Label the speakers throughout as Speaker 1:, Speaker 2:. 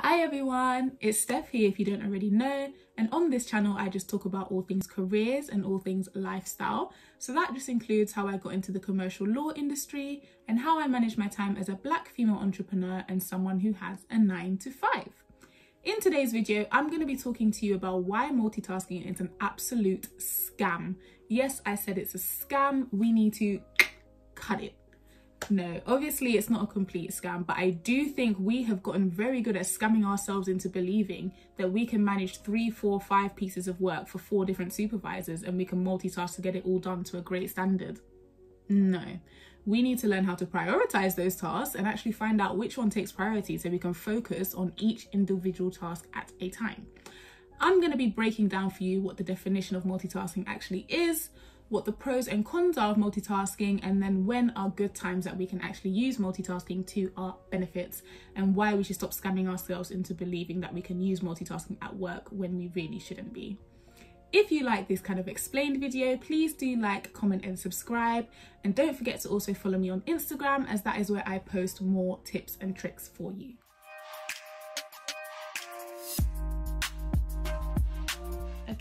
Speaker 1: Hi everyone, it's Steph here if you don't already know, and on this channel I just talk about all things careers and all things lifestyle. So that just includes how I got into the commercial law industry and how I manage my time as a black female entrepreneur and someone who has a 9 to 5. In today's video, I'm going to be talking to you about why multitasking is an absolute scam. Yes, I said it's a scam. We need to cut it. No, obviously it's not a complete scam, but I do think we have gotten very good at scamming ourselves into believing that we can manage 3, 4, 5 pieces of work for 4 different supervisors and we can multitask to get it all done to a great standard. No, we need to learn how to prioritize those tasks and actually find out which one takes priority so we can focus on each individual task at a time. I'm going to be breaking down for you what the definition of multitasking actually is, what the pros and cons are of multitasking, and then when are good times that we can actually use multitasking to our benefits, and why we should stop scamming ourselves into believing that we can use multitasking at work when we really shouldn't be. If you like this kind of explained video, please do like, comment and subscribe, and don't forget to also follow me on Instagram, as that is where I post more tips and tricks for you.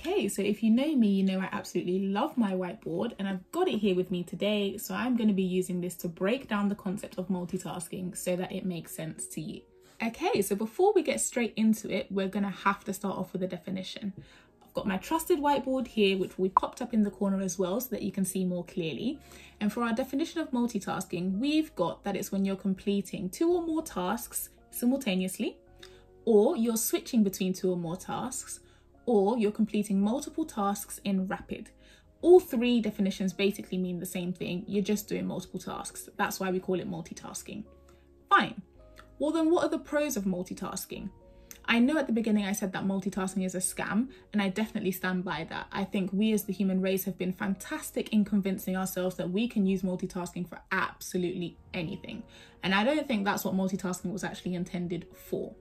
Speaker 1: Okay, so if you know me, you know I absolutely love my whiteboard, and I've got it here with me today, so I'm going to be using this to break down the concept of multitasking so that it makes sense to you. Okay, so before we get straight into it, we're going to have to start off with a definition. I've got my trusted whiteboard here, which we popped up in the corner as well so that you can see more clearly. And for our definition of multitasking, we've got that it's when you're completing 2 or more tasks simultaneously, or you're switching between 2 or more tasks, or you're completing multiple tasks in rapid. All 3 definitions basically mean the same thing, you're just doing multiple tasks. That's why we call it multitasking. Fine. Well then, what are the pros of multitasking? I know at the beginning I said that multitasking is a scam, and I definitely stand by that. I think we as the human race have been fantastic in convincing ourselves that we can use multitasking for absolutely anything. And I don't think that's what multitasking was actually intended for.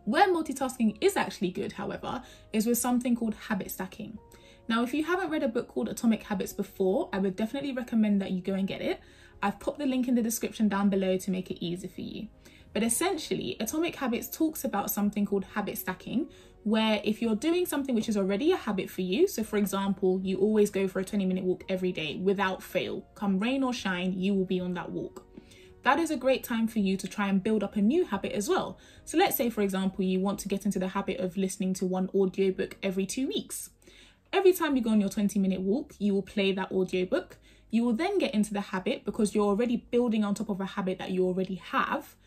Speaker 1: Where multitasking is actually good, however, is with something called habit stacking. Now, if you haven't read a book called Atomic Habits before, I would definitely recommend that you go and get it. I've popped the link in the description down below to make it easy for you. But essentially, Atomic Habits talks about something called habit stacking, where if you're doing something which is already a habit for you, so for example, you always go for a 20-minute walk every day without fail, come rain or shine, you will be on that walk. That is a great time for you to try and build up a new habit as well. So let's say, for example, you want to get into the habit of listening to one audiobook every 2 weeks. Every time you go on your 20-minute walk, you will play that audiobook. You will then get into the habit, because you're already building on top of a habit that you already have,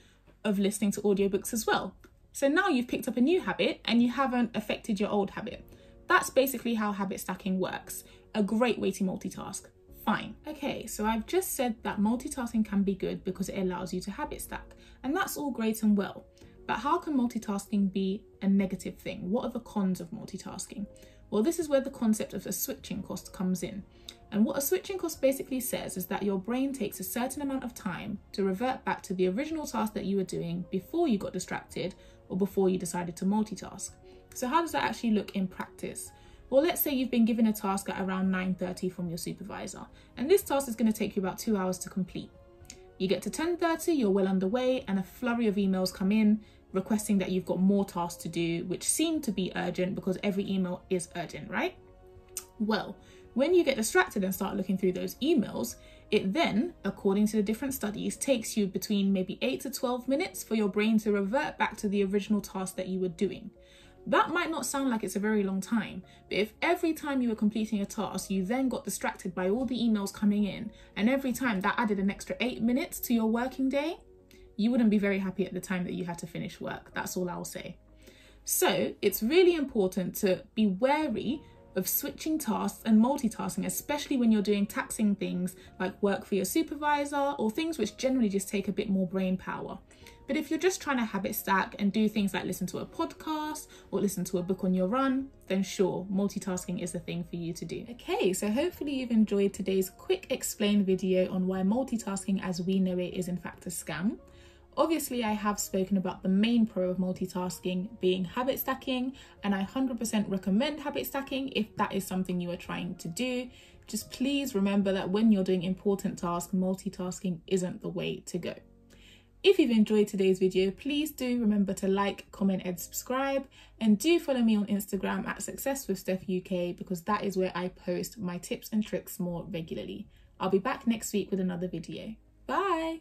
Speaker 1: of listening to audiobooks as well. So now you've picked up a new habit and you haven't affected your old habit. That's basically how habit stacking works. A great way to multitask. Fine. Okay, so I've just said that multitasking can be good because it allows you to habit stack, and that's all great and well. But how can multitasking be a negative thing? What are the cons of multitasking? Well, this is where the concept of a switching cost comes in. And what a switching cost basically says is that your brain takes a certain amount of time to revert back to the original task that you were doing before you got distracted or before you decided to multitask. So how does that actually look in practice? Well, let's say you've been given a task at around 9:30 from your supervisor, and this task is going to take you about 2 hours to complete. You get to 10:30, you're well underway, and a flurry of emails come in requesting that you've got more tasks to do, which seem to be urgent because every email is urgent, right? Well, when you get distracted and start looking through those emails, it then, according to the different studies, takes you between maybe 8 to 12 minutes for your brain to revert back to the original task that you were doing. That might not sound like it's a very long time, but if every time you were completing a task, you then got distracted by all the emails coming in, and every time that added an extra 8 minutes to your working day, you wouldn't be very happy at the time that you had to finish work. That's all I'll say. So it's really important to be wary of switching tasks and multitasking, especially when you're doing taxing things like work for your supervisor or things which generally just take a bit more brain power. But if you're just trying to habit stack and do things like listen to a podcast or listen to a book on your run, then sure, multitasking is the thing for you to do. Okay, so hopefully you've enjoyed today's quick explain video on why multitasking as we know it is in fact a scam. Obviously, I have spoken about the main pro of multitasking being habit stacking, and I 100% recommend habit stacking if that is something you are trying to do. Just please remember that when you're doing important tasks, multitasking isn't the way to go. If you've enjoyed today's video, please do remember to like, comment and subscribe, and do follow me on Instagram at SuccessWithStephUK because that is where I post my tips and tricks more regularly. I'll be back next week with another video. Bye!